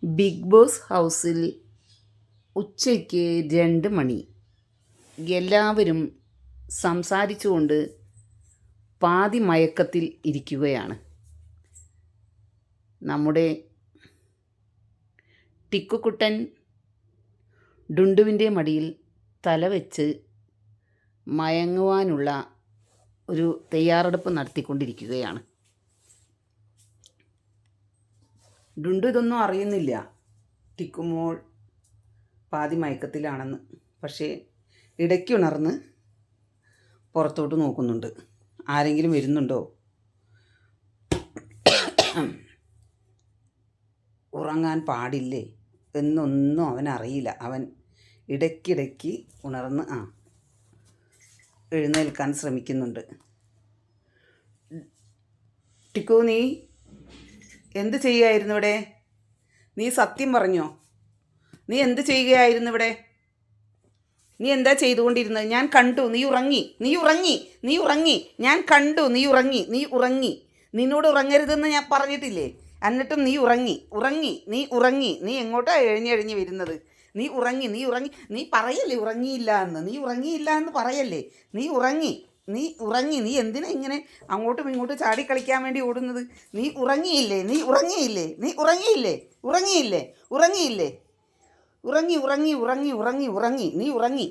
Big boss ഹൗസിൽ ഉച്ചയ്ക്ക് 2 മണി. എല്ലാവരും സംസാരിച്ചുകൊണ്ട് പാതി മയക്കത്തിൽ ഇരിക്കുകയാണ്. നമ്മുടെ ടിക്കുക്കുട്ടൻ ഡുണ്ടുവിൻ്റെ മടിയിൽ തലവെച്ച് മയങ്ങുവാനുള്ള ഒരു തയ്യാറെടുപ്പ് നടത്തിക്കൊണ്ടിരിക്കുകയാണ്. ഡുണ്ടു ഇതൊന്നും അറിയുന്നില്ല, ടിക്കുമോൾ പാതി മയക്കത്തിലാണെന്ന്. പക്ഷേ ഇടയ്ക്കുണർന്ന് പുറത്തോട്ട് നോക്കുന്നുണ്ട്, ആരെങ്കിലും വരുന്നുണ്ടോ. ഉറങ്ങാൻ പാടില്ലേ എന്നൊന്നും അവനറിയില്ല. അവൻ ഇടയ്ക്കിടയ്ക്ക് ഉണർന്ന് എഴുന്നേൽക്കാൻ ശ്രമിക്കുന്നുണ്ട്. ടിക്കു, നീ എന്ത് ചെയ്യുകയായിരുന്നു ഇവിടെ? നീ സത്യം പറഞ്ഞോ? നീ എന്ത് ചെയ്യുകയായിരുന്നു ഇവിടെ? നീ എന്താ ചെയ്തുകൊണ്ടിരുന്നത്? ഞാൻ കണ്ടു, നീ ഉറങ്ങി. ഞാൻ കണ്ടു, നീ ഉറങ്ങി. നിന്നോട് ഉറങ്ങരുതെന്ന് ഞാൻ പറഞ്ഞിട്ടില്ലേ? എന്നിട്ടും നീ ഉറങ്ങി. നീ എങ്ങോട്ടാ എഴിഞ്ഞെഴിഞ്ഞ് വരുന്നത്? നീ ഉറങ്ങി. നീ പറയല്ലേ ഉറങ്ങിയില്ല എന്ന് പറയല്ലേ? നീ ഉറങ്ങി. നീ എന്തിനാ ഇങ്ങനെ അങ്ങോട്ടും ഇങ്ങോട്ടും ചാടിക്കളിക്കാൻ വേണ്ടി ഓടുന്നത്? നീ ഉറങ്ങിയില്ലേ? ഉറങ്ങി. നീ ഉറങ്ങി.